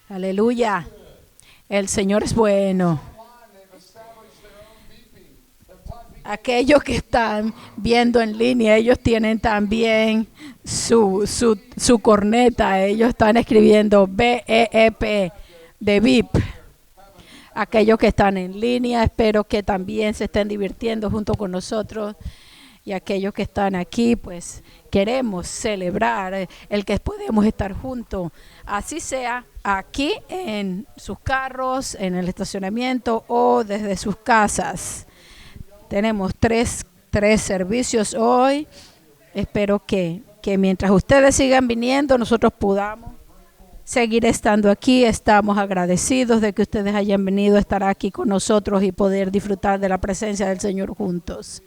Aleluya. El Señor es bueno. Aquellos que están viendo en línea, ellos tienen también su corneta. Ellos están escribiendo BEEP, de VIP. Aquellos que están en línea, espero que también se estén divirtiendo junto con nosotros. Y aquellos que están aquí, pues queremos celebrar el que podemos estar juntos. Así sea aquí en sus carros, en el estacionamiento o desde sus casas. Tenemos tres servicios hoy. Espero que mientras ustedes sigan viniendo, nosotros podamos seguir estando aquí. Estamos agradecidos de que ustedes hayan venido a estar aquí con nosotros y poder disfrutar de la presencia del Señor juntos.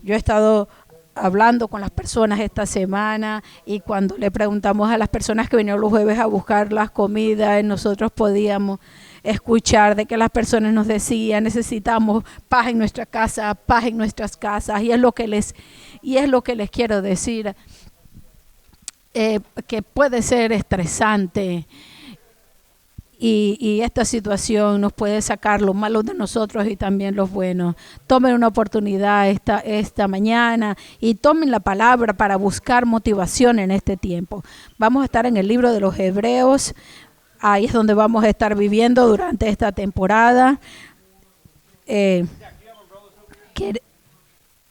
Yo he estado hablando con las personas esta semana y cuando le preguntamos a las personas que vinieron los jueves a buscar las comidas, nosotros podíamos escuchar de que las personas nos decían: necesitamos paz en nuestra casa, paz en nuestras casas, y es lo que les quiero decir, que puede ser estresante. Y esta situación nos puede sacar los malos de nosotros y también los buenos. Tomen una oportunidad esta mañana y tomen la palabra para buscar motivación en este tiempo. Vamos a estar en el libro de los Hebreos. Ahí es donde vamos a estar viviendo durante esta temporada.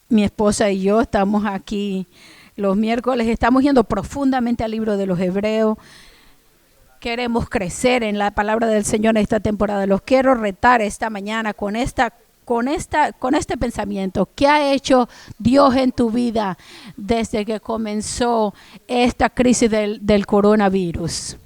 Mi esposa y yo estamos aquí los miércoles. Estamos yendo profundamente al libro de los Hebreos. Queremos crecer en la palabra del Señor en esta temporada. Los quiero retar esta mañana con este pensamiento. ¿Qué ha hecho Dios en tu vida desde que comenzó esta crisis del coronavirus?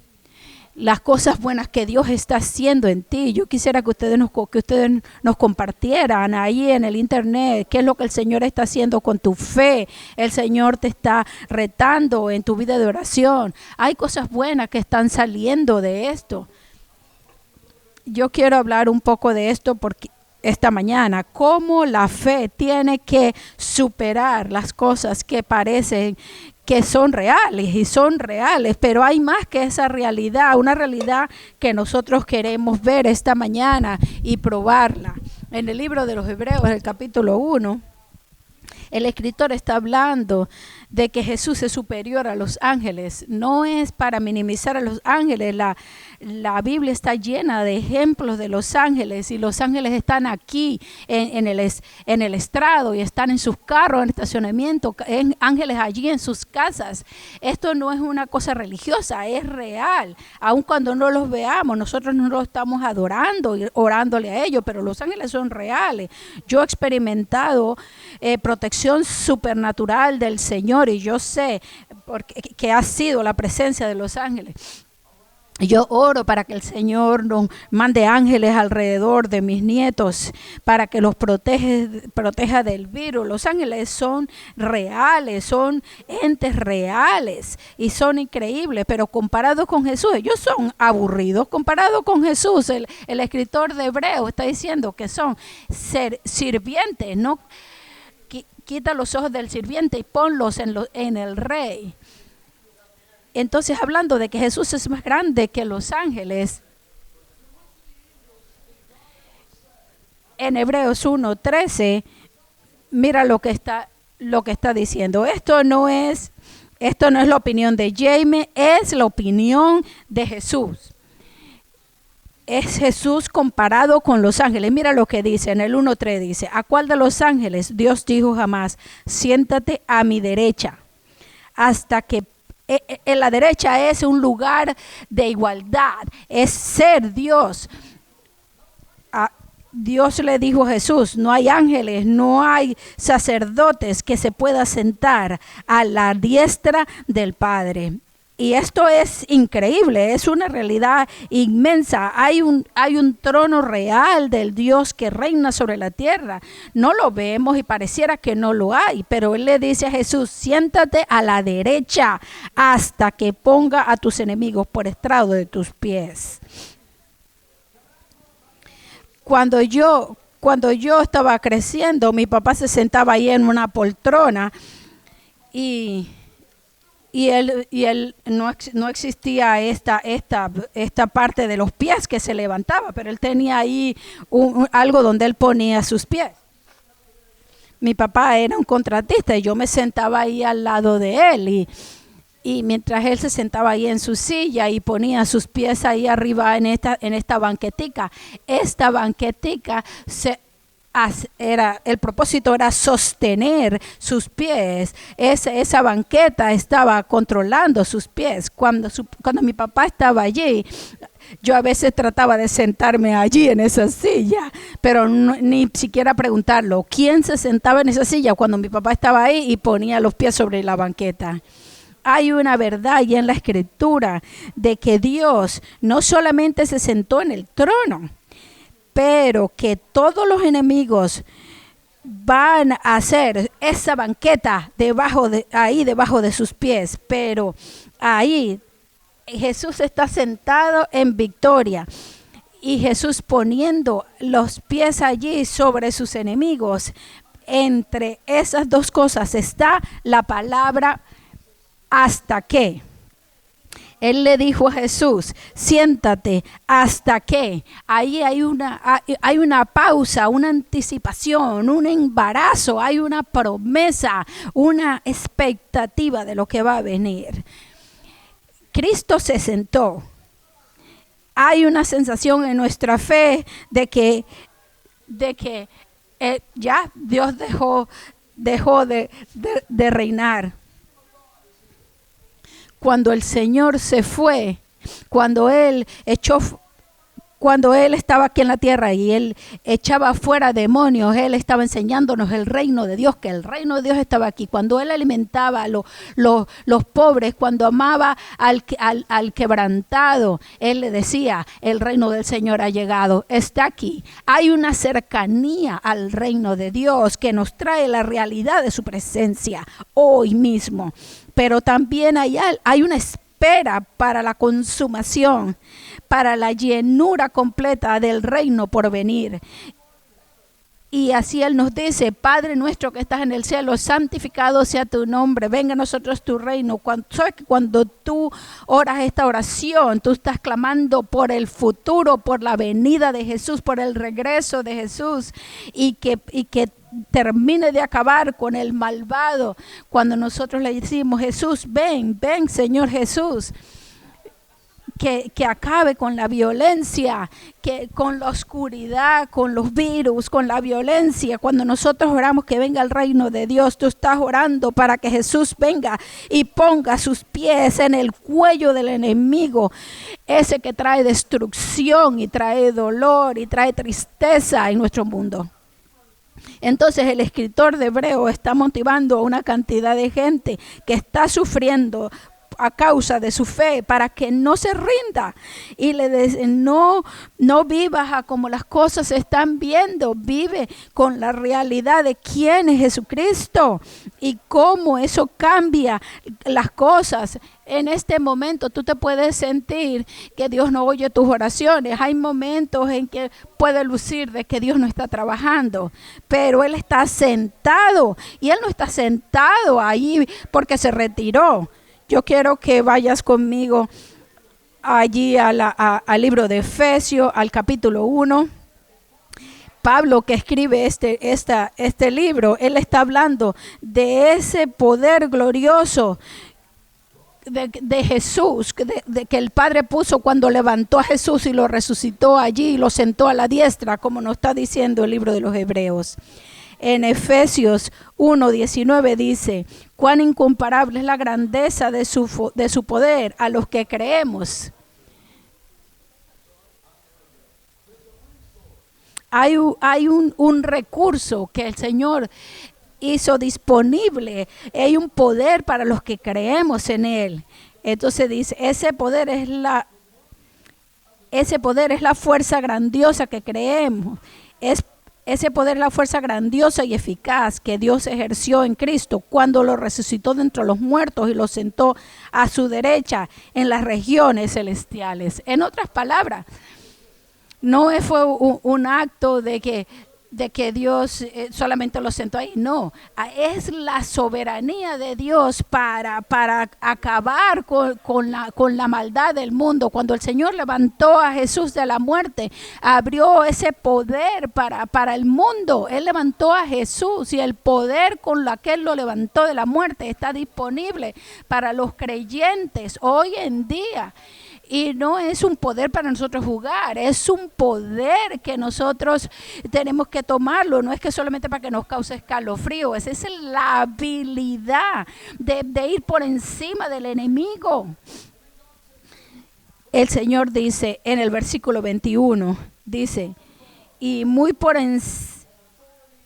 Las cosas buenas que Dios está haciendo en ti. Yo quisiera que ustedes nos compartieran ahí en el internet qué es lo que el Señor está haciendo con tu fe. El Señor te está retando en tu vida de oración. Hay cosas buenas que están saliendo de esto. Yo quiero hablar un poco de esto porque esta mañana, cómo la fe tiene que superar las cosas que parecen que son reales y son reales, pero hay más que esa realidad, una realidad que nosotros queremos ver esta mañana y probarla. En el libro de los Hebreos, el capítulo 1, el escritor está hablando de que Jesús es superior a los ángeles. No es para minimizar a los ángeles. La Biblia está llena de ejemplos de los ángeles y los ángeles están aquí en el estrado y están en sus carros, en estacionamiento, ángeles allí en sus casas. Esto no es una cosa religiosa, es real. Aun cuando no los veamos, nosotros no los estamos adorando y orándole a ellos, pero los ángeles son reales. Yo he experimentado protección supernatural del Señor y yo sé que ha sido la presencia de los ángeles. Yo oro para que el Señor nos mande ángeles alrededor de mis nietos para que los proteja del virus. Los ángeles son reales, son entes reales y son increíbles, pero comparados con Jesús, ellos son aburridos. Comparado con Jesús, el escritor de Hebreos está diciendo que son sirvientes, ¿no? Quita los ojos del sirviente y ponlos en el rey. Entonces, hablando de que Jesús es más grande que los ángeles, en Hebreos 1:13, mira lo que está diciendo. Esto no es la opinión de Jaime, es la opinión de Jesús. Es Jesús comparado con los ángeles. Mira lo que dice en el 1:3, dice: ¿a cuál de los ángeles Dios dijo jamás, siéntate a mi derecha? Hasta que en la derecha es un lugar de igualdad, es ser Dios. Dios le dijo a Jesús: no hay ángeles, no hay sacerdotes que se puedan sentar a la diestra del Padre. Y esto es increíble, es una realidad inmensa. Hay un trono real del Dios que reina sobre la tierra. No lo vemos y pareciera que no lo hay, pero Él le dice a Jesús: siéntate a la derecha hasta que ponga a tus enemigos por estrado de tus pies. Cuando yo estaba creciendo, mi papá se sentaba ahí en una poltrona y y él no existía esta parte de los pies que se levantaba, pero él tenía ahí algo donde él ponía sus pies. Mi papá era un contratista y yo me sentaba ahí al lado de él y mientras él se sentaba ahí en su silla y ponía sus pies ahí arriba en esta banquetica, el propósito era sostener sus pies. Esa banqueta estaba controlando sus pies. Cuando mi papá estaba allí, yo a veces trataba de sentarme allí en esa silla, pero ni siquiera preguntarlo. ¿Quién se sentaba en esa silla cuando mi papá estaba ahí y ponía los pies sobre la banqueta? Hay una verdad y en la Escritura de que Dios no solamente se sentó en el trono, pero que todos los enemigos van a hacer esa banqueta debajo de sus pies. Pero ahí Jesús está sentado en victoria y Jesús poniendo los pies allí sobre sus enemigos. Entre esas dos cosas está la palabra hasta que. Él le dijo a Jesús, siéntate hasta que. Ahí hay una pausa, una anticipación, un embarazo, hay una promesa, una expectativa de lo que va a venir. Cristo se sentó. Hay una sensación en nuestra fe de que ya Dios dejó de reinar. Cuando el Señor se fue, cuando Él estaba aquí en la tierra y Él echaba fuera demonios, Él estaba enseñándonos el reino de Dios, que el reino de Dios estaba aquí. Cuando Él alimentaba a los pobres, cuando amaba al quebrantado, Él le decía, el reino del Señor ha llegado, está aquí. Hay una cercanía al reino de Dios que nos trae la realidad de su presencia hoy mismo. Pero también hay una espera para la consumación, para la llenura completa del reino por venir. Y así Él nos dice, Padre nuestro que estás en el cielo, santificado sea tu nombre, venga a nosotros tu reino. Cuando tú oras esta oración, tú estás clamando por el futuro, por la venida de Jesús, por el regreso de Jesús y que termine de acabar con el malvado. Cuando nosotros le decimos, Jesús, ven Señor Jesús, que acabe con la violencia, con la oscuridad, con los virus, con la violencia. Cuando nosotros oramos que venga el reino de Dios, tú estás orando para que Jesús venga y ponga sus pies en el cuello del enemigo, ese que trae destrucción y trae dolor y trae tristeza en nuestro mundo. Entonces el escritor de Hebreo está motivando a una cantidad de gente que está sufriendo a causa de su fe, para que no se rinda y le dice, no vivas a como las cosas se están viendo, vive con la realidad de quién es Jesucristo y cómo eso cambia las cosas. En este momento tú te puedes sentir que Dios no oye tus oraciones. Hay momentos en que puede lucir de que Dios no está trabajando, pero Él está sentado y Él no está sentado ahí porque se retiró. Yo quiero que vayas conmigo allí al libro de Efesios, al capítulo 1. Pablo, que escribe este libro, él está hablando de ese poder glorioso de Jesús, que el Padre puso cuando levantó a Jesús y lo resucitó allí y lo sentó a la diestra, como nos está diciendo el libro de los Hebreos. En Efesios 1:19 dice, cuán incomparable es la grandeza de su poder a los que creemos. Hay un recurso que el Señor hizo disponible. Hay un poder para los que creemos en Él. Entonces dice, ese poder es la fuerza grandiosa que creemos. Ese poder es la fuerza grandiosa y eficaz que Dios ejerció en Cristo cuando lo resucitó de entre los muertos y lo sentó a su derecha en las regiones celestiales. En otras palabras, no fue un acto de que de que Dios solamente lo sentó ahí. No, es la soberanía de Dios para acabar con la maldad del mundo. Cuando el Señor levantó a Jesús de la muerte, abrió ese poder para el mundo. Él levantó a Jesús y el poder con la que Él lo levantó de la muerte está disponible para los creyentes hoy en día. Y no es un poder para nosotros jugar, es un poder que nosotros tenemos que tomarlo. No es que solamente para que nos cause escalofrío, esa es la habilidad de ir por encima del enemigo. El Señor dice en el versículo 21, dice, y muy por encima.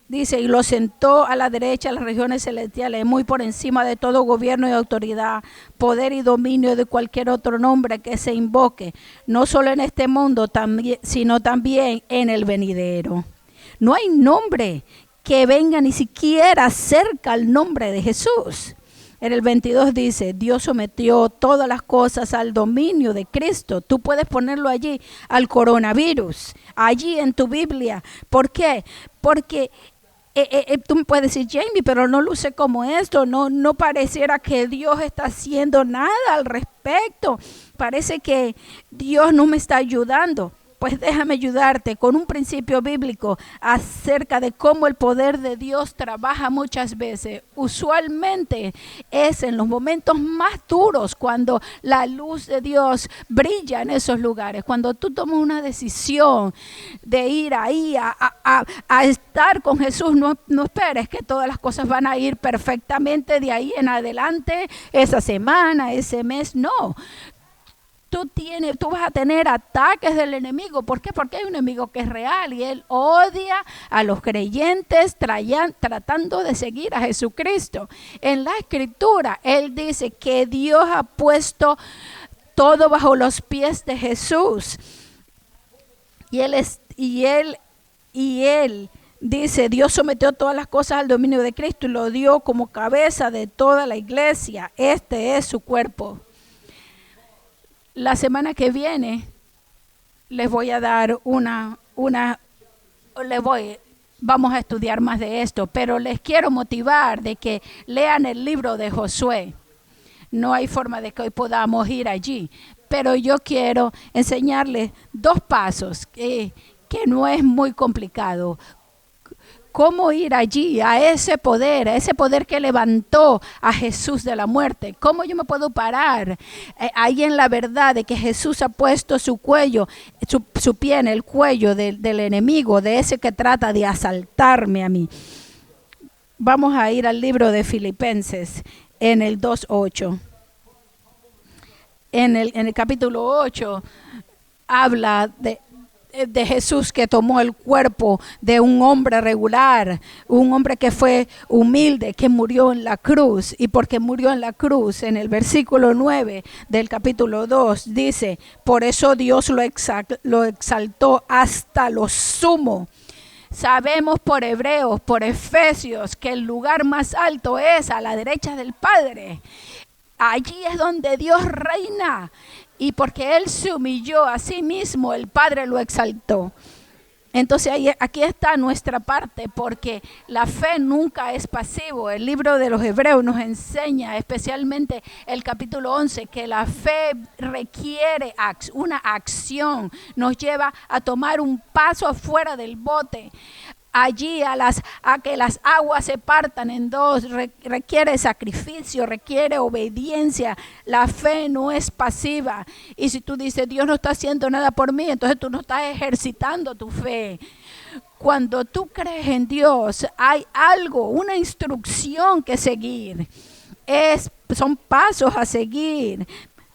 Dice, y lo sentó a la derecha de las regiones celestiales, muy por encima de todo gobierno y autoridad, poder y dominio de cualquier otro nombre que se invoque, no solo en este mundo, sino también en el venidero. No hay nombre que venga ni siquiera cerca al nombre de Jesús. En el 22 dice, Dios sometió todas las cosas al dominio de Cristo. Tú puedes ponerlo allí, al coronavirus, allí en tu Biblia. ¿Por qué? Porque tú me puedes decir, Jamie, pero no luce como esto, no pareciera que Dios está haciendo nada al respecto. Parece que Dios no me está ayudando. Pues déjame ayudarte con un principio bíblico acerca de cómo el poder de Dios trabaja muchas veces. Usualmente es en los momentos más duros cuando la luz de Dios brilla en esos lugares. Cuando tú tomas una decisión de ir ahí a estar con Jesús, no esperes que todas las cosas van a ir perfectamente de ahí en adelante, esa semana, ese mes, no. Tú vas a tener ataques del enemigo. ¿Por qué? Porque hay un enemigo que es real y él odia a los creyentes tratando de seguir a Jesucristo. En la Escritura, él dice que Dios ha puesto todo bajo los pies de Jesús. Y él dice, Dios sometió todas las cosas al dominio de Cristo y lo dio como cabeza de toda la iglesia. Este es su cuerpo. La semana que viene les voy a dar vamos a estudiar más de esto, pero les quiero motivar de que lean el libro de Josué. No hay forma de que hoy podamos ir allí, pero yo quiero enseñarles 2 pasos que no es muy complicado. ¿Cómo ir allí a ese poder que levantó a Jesús de la muerte? ¿Cómo yo me puedo parar ahí en la verdad de que Jesús ha puesto su cuello, su pie en el cuello del enemigo, de ese que trata de asaltarme a mí? Vamos a ir al libro de Filipenses en el 2:8. En el capítulo 8 habla de Jesús que tomó el cuerpo de un hombre regular, un hombre que fue humilde, que murió en la cruz. Y porque murió en la cruz, en el versículo 9 del capítulo 2 dice, por eso Dios lo exaltó hasta lo sumo. Sabemos por Hebreos, por Efesios, que el lugar más alto es a la derecha del Padre. Allí es donde Dios reina. Y porque Él se humilló a sí mismo, el Padre lo exaltó. Entonces aquí está nuestra parte, porque la fe nunca es pasivo. El libro de los Hebreos nos enseña, especialmente el capítulo 11, que la fe requiere una acción. Nos lleva a tomar un paso afuera del bote. Allí a que las aguas se partan en 2, requiere sacrificio, requiere obediencia. La fe no es pasiva. Y si tú dices, Dios no está haciendo nada por mí, entonces tú no estás ejercitando tu fe. Cuando tú crees en Dios, hay algo, una instrucción que seguir. Son pasos a seguir,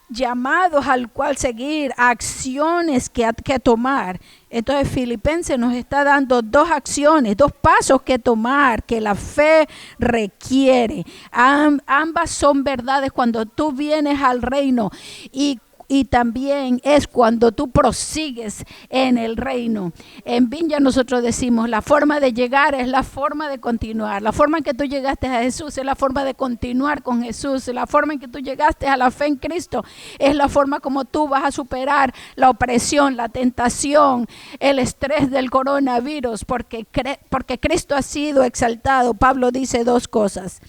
llamados al cual seguir, acciones que tomar. Entonces Filipenses nos está dando 2 acciones, 2 pasos que tomar, que la fe requiere. Ambas son verdades cuando tú vienes al reino y y también es cuando tú prosigues en el reino. En Vineyard nosotros decimos, la forma de llegar es la forma de continuar. La forma en que tú llegaste a Jesús es la forma de continuar con Jesús. La forma en que tú llegaste a la fe en Cristo es la forma como tú vas a superar la opresión, la tentación, el estrés del coronavirus, porque Cristo ha sido exaltado. Pablo dice dos cosas.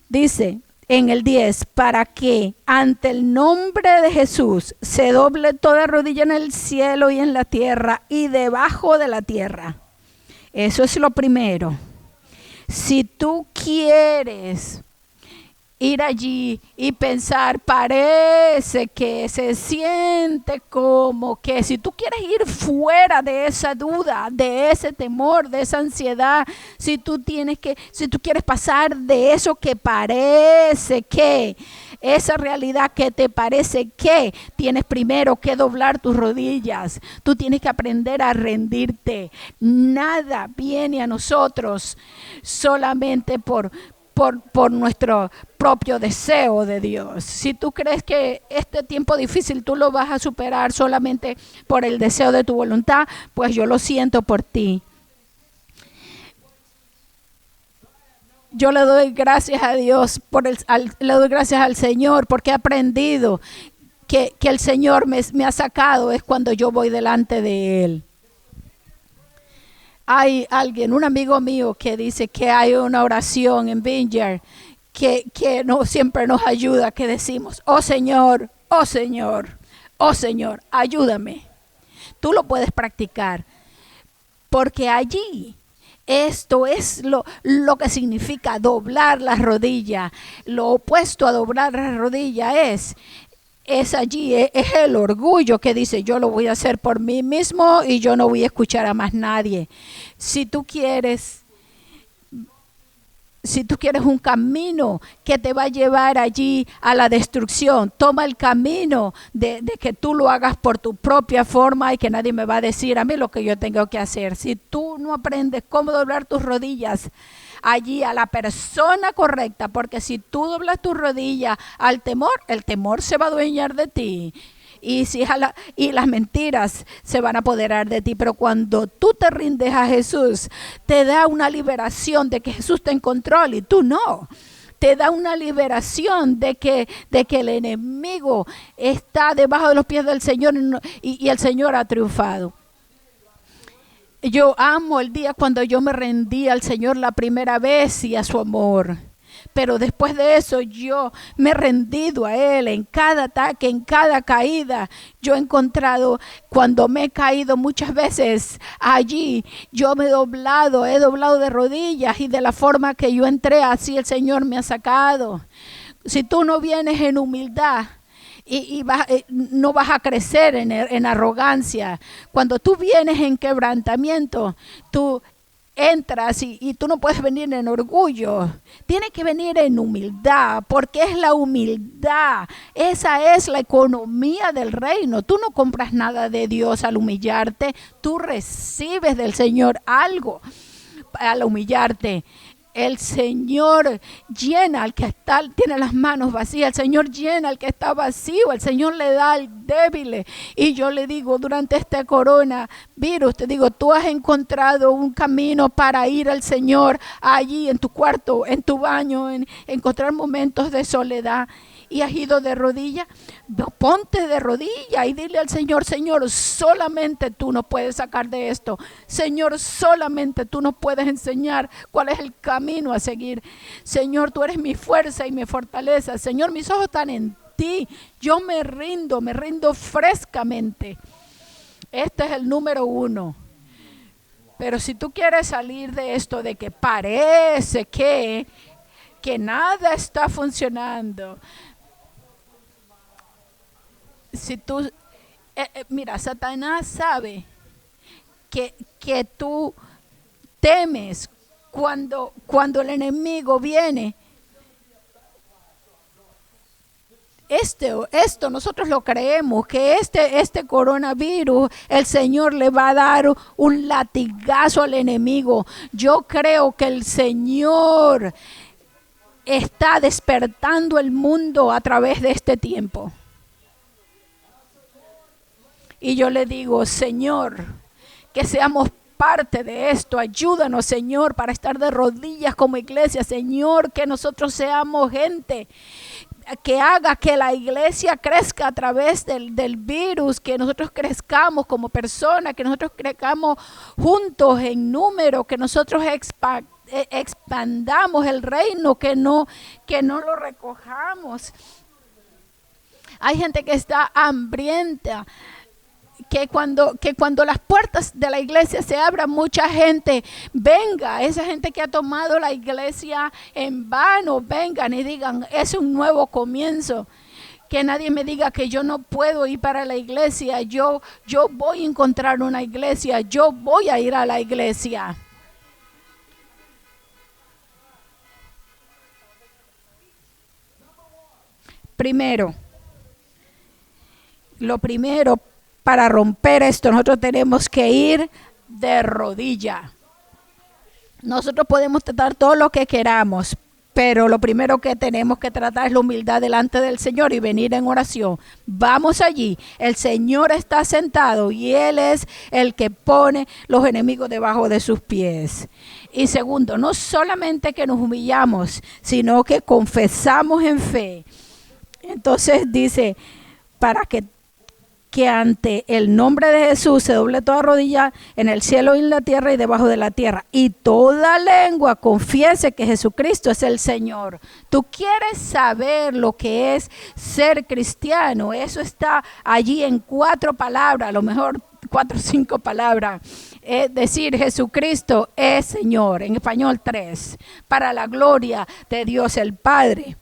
Dice en el 10, para que ante el nombre de Jesús se doble toda rodilla en el cielo y en la tierra y debajo de la tierra. Eso es lo primero. Si tú quieres ir allí y pensar, parece que se siente como que, si tú quieres ir fuera de esa duda, de ese temor, de esa ansiedad, si tú quieres pasar de eso que parece que, esa realidad que te parece que, tienes primero que doblar tus rodillas. Tú tienes que aprender a rendirte. Nada viene a nosotros solamente por nuestro propio deseo de Dios. Si tú crees que este tiempo difícil tú lo vas a superar solamente por el deseo de tu voluntad, pues yo lo siento por ti. Yo le doy gracias a Dios, le doy gracias al Señor porque he aprendido que el Señor me ha sacado es cuando yo voy delante de Él. Hay alguien, un amigo mío, que dice que hay una oración en Vineyard que no siempre nos ayuda, que decimos, oh Señor, oh Señor, oh Señor, ayúdame. Tú lo puedes practicar, porque allí esto es lo que significa doblar la rodilla. Lo opuesto a doblar la rodilla es allí, es el orgullo que dice, yo lo voy a hacer por mí mismo y yo no voy a escuchar a más nadie. Si tú quieres un camino que te va a llevar allí a la destrucción, toma el camino de que tú lo hagas por tu propia forma y que nadie me va a decir a mí lo que yo tengo que hacer. Si tú no aprendes cómo doblar tus rodillas allí a la persona correcta, porque si tú doblas tu rodilla al temor, el temor se va a adueñar de ti. Y las mentiras se van a apoderar de ti. Pero cuando tú te rindes a Jesús, te da una liberación de que Jesús está en control y tú no. Te da una liberación de que el enemigo está debajo de los pies del Señor y el Señor ha triunfado. Yo amo el día cuando yo me rendí al Señor la primera vez y a su amor. Pero después de eso yo me he rendido a Él en cada ataque, en cada caída. Yo he encontrado, cuando me he caído muchas veces allí, yo he doblado de rodillas y de la forma que yo entré, así el Señor me ha sacado. Si tú no vienes en humildad, no vas a crecer en arrogancia. Cuando tú vienes en quebrantamiento, tú entras y tú no puedes venir en orgullo. Tienes que venir en humildad, porque es la humildad. Esa es la economía del reino. Tú no compras nada de Dios al humillarte. Tú recibes del Señor algo al humillarte. El Señor llena al que tiene las manos vacías. El Señor llena al que está vacío. El Señor le da al débil. Y yo le digo, durante este coronavirus, te digo, tú has encontrado un camino para ir al Señor allí en tu cuarto, en tu baño, encontrar momentos de soledad. Y has ido de rodilla, ponte de rodilla y dile al Señor, Señor, solamente tú nos puedes sacar de esto. Señor, solamente tú nos puedes enseñar cuál es el camino a seguir. Señor, tú eres mi fuerza y mi fortaleza. Señor, mis ojos están en ti. Yo me rindo frescamente. Este es el número 1. Pero si tú quieres salir de esto de que parece que nada está funcionando, si tú, mira, Satanás sabe que tú temes cuando el enemigo viene. Esto nosotros lo creemos, que este coronavirus, el Señor le va a dar un latigazo al enemigo. Yo creo que el Señor está despertando el mundo a través de este tiempo. Y yo le digo, Señor, que seamos parte de esto. Ayúdanos, Señor, para estar de rodillas como iglesia. Señor, que nosotros seamos gente que haga que la iglesia crezca a través del virus, que nosotros crezcamos como personas, que nosotros crezcamos juntos en número, que nosotros expandamos el reino, que no lo recojamos. Hay gente que está hambrienta, que cuando las puertas de la iglesia se abran, mucha gente venga, esa gente que ha tomado la iglesia en vano, vengan y digan, es un nuevo comienzo. Que nadie me diga que yo no puedo ir para la iglesia, yo voy a encontrar una iglesia, yo voy a ir a la iglesia. Lo primero para romper esto, nosotros tenemos que ir de rodilla. Nosotros podemos tratar todo lo que queramos, pero lo primero que tenemos que tratar es la humildad delante del Señor y venir en oración. Vamos allí, el Señor está sentado y Él es el que pone los enemigos debajo de sus pies. Y segundo, no solamente que nos humillamos, sino que confesamos en fe. Entonces dice, para que ante el nombre de Jesús se doble toda rodilla en el cielo y en la tierra y debajo de la tierra, y toda lengua confiese que Jesucristo es el Señor. Tú quieres saber lo que es ser cristiano, eso está allí en 4 palabras, a lo mejor 4 o 5 palabras. Es decir, Jesucristo es Señor, en español 3, para la gloria de Dios el Padre.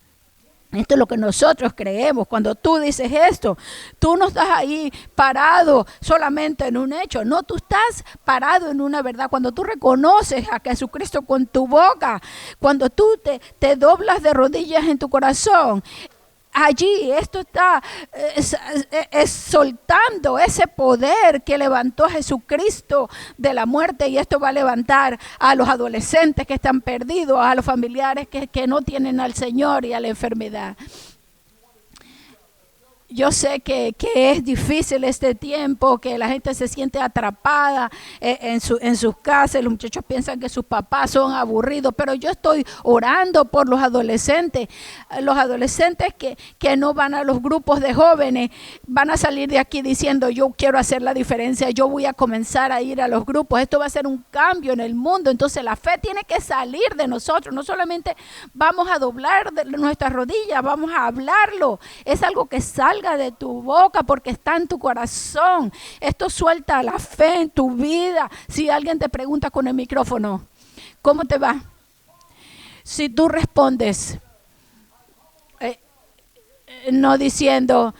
Esto es lo que nosotros creemos. Cuando tú dices esto, tú no estás ahí parado solamente en un hecho. No, tú estás parado en una verdad. Cuando tú reconoces a Jesucristo con tu boca, cuando tú te doblas de rodillas en tu corazón, allí esto está soltando ese poder que levantó a Jesucristo de la muerte, y esto va a levantar a los adolescentes que están perdidos, a los familiares que no tienen al Señor y a la enfermedad. Yo sé que es difícil este tiempo, que la gente se siente atrapada en sus casas. Los muchachos piensan que sus papás son aburridos, pero yo estoy orando por los adolescentes. Los adolescentes que no van a los grupos de jóvenes van a salir de aquí diciendo, yo quiero hacer la diferencia, yo voy a comenzar a ir a los grupos. Esto va a ser un cambio en el mundo. Entonces la fe tiene que salir de nosotros. No solamente vamos a doblar nuestras rodillas, vamos a hablarlo. Es algo que salga de tu boca porque está en tu corazón. Esto suelta la fe en tu vida. Si alguien te pregunta con el micrófono, ¿cómo te va? Si tú respondes no diciendo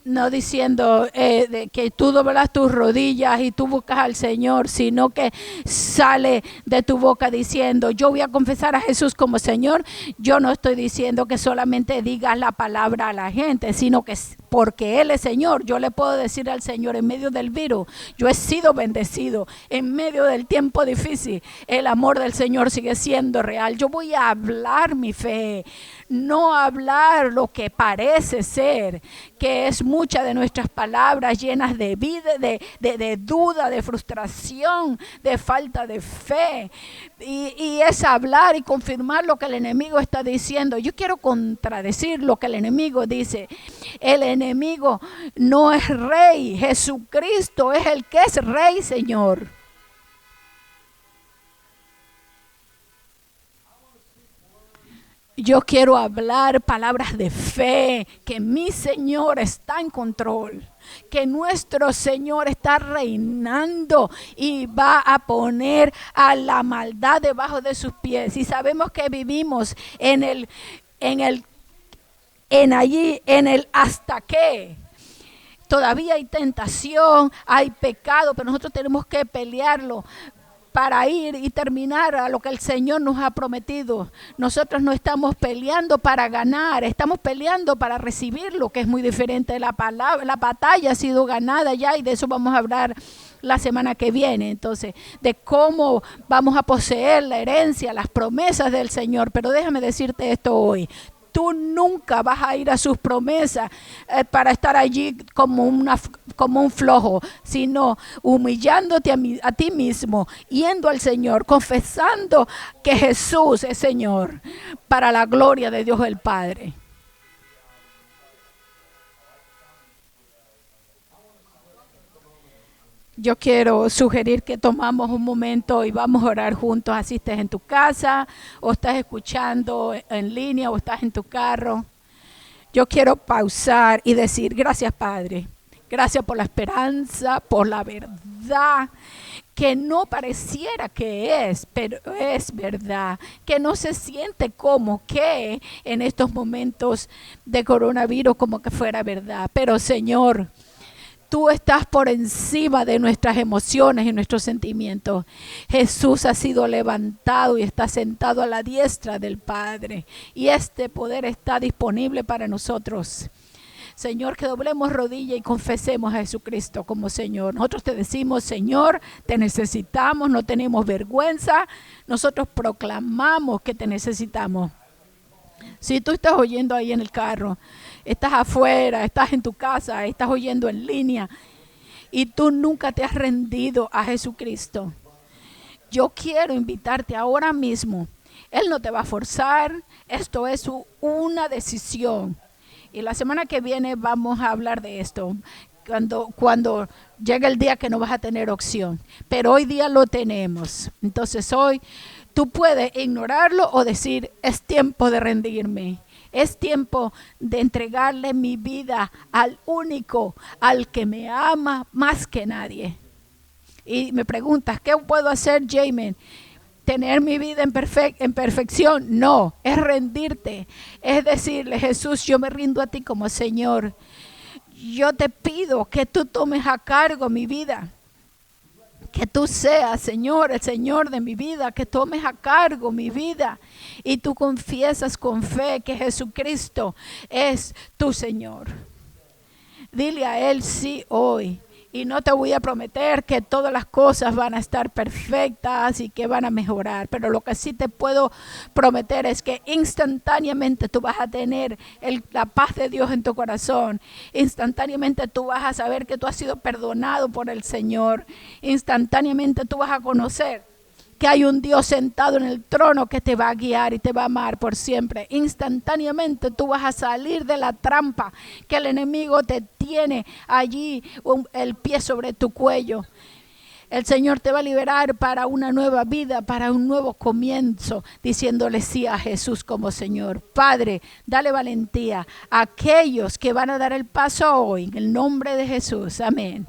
que tú doblas tus rodillas y tú buscas al Señor, sino que sale de tu boca diciendo, yo voy a confesar a Jesús como Señor. Yo no estoy diciendo que solamente digas la palabra a la gente, sino que porque Él es Señor, yo le puedo decir al Señor en medio del virus, yo he sido bendecido, en medio del tiempo difícil, el amor del Señor sigue siendo real. Yo voy a hablar mi fe, no hablar lo que parece ser, que es muchas de nuestras palabras llenas de vida, de duda, de frustración, de falta de fe. Y es hablar y confirmar lo que el enemigo está diciendo. Yo quiero contradecir lo que el enemigo dice. El enemigo no es rey, Jesucristo es el que es rey, Señor. Yo quiero hablar palabras de fe, que mi Señor está en control, que nuestro Señor está reinando y va a poner a la maldad debajo de sus pies. Y sabemos que vivimos en el hasta que. Todavía hay tentación, hay pecado, pero nosotros tenemos que pelearlo para ir y terminar a lo que el Señor nos ha prometido. Nosotros no estamos peleando para ganar, estamos peleando para recibir lo que es muy diferente. La batalla ha sido ganada ya, y de eso vamos a hablar la semana que viene. Entonces, de cómo vamos a poseer la herencia, las promesas del Señor. Pero déjame decirte esto hoy. Tú nunca vas a ir a sus promesas para estar allí como un flojo, sino humillándote a ti mismo, yendo al Señor, confesando que Jesús es Señor, para la gloria de Dios el Padre. Yo quiero sugerir que tomamos un momento y vamos a orar juntos, así estés en tu casa o estás escuchando en línea o estás en tu carro. Yo quiero pausar y decir gracias, Padre. Gracias por la esperanza, por la verdad, que no pareciera que es, pero es verdad, que no se siente como que en estos momentos de coronavirus como que fuera verdad. Pero Señor, tú estás por encima de nuestras emociones y nuestros sentimientos. Jesús ha sido levantado y está sentado a la diestra del Padre. Y este poder está disponible para nosotros. Señor, que doblemos rodilla y confesemos a Jesucristo como Señor. Nosotros te decimos, Señor, te necesitamos, no tenemos vergüenza. Nosotros proclamamos que te necesitamos. Si tú estás oyendo ahí en el carro, estás afuera, estás en tu casa, estás oyendo en línea y tú nunca te has rendido a Jesucristo, yo quiero invitarte ahora mismo. Él no te va a forzar, esto es una decisión. Y la semana que viene vamos a hablar de esto, cuando llegue el día que no vas a tener opción. Pero hoy día lo tenemos. Entonces hoy tú puedes ignorarlo o decir, es tiempo de rendirme. Es tiempo de entregarle mi vida al único, al que me ama más que nadie. Y me preguntas, ¿qué puedo hacer, Jamin? ¿Tener mi vida en perfección? No, es rendirte. Es decirle, Jesús, yo me rindo a ti como Señor. Yo te pido que tú tomes a cargo mi vida. Que tú seas, Señor, el Señor de mi vida, que tomes a cargo mi vida y tú confiesas con fe que Jesucristo es tu Señor. Dile a Él sí hoy. Y no te voy a prometer que todas las cosas van a estar perfectas y que van a mejorar, pero lo que sí te puedo prometer es que instantáneamente tú vas a tener la paz de Dios en tu corazón. Instantáneamente tú vas a saber que tú has sido perdonado por el Señor. Instantáneamente tú vas a conocer que hay un Dios sentado en el trono que te va a guiar y te va a amar por siempre. Instantáneamente tú vas a salir de la trampa que el enemigo te tiene allí, el pie sobre tu cuello. El Señor te va a liberar para una nueva vida, para un nuevo comienzo, diciéndole sí a Jesús como Señor. Padre, dale valentía a aquellos que van a dar el paso hoy, en el nombre de Jesús. Amén.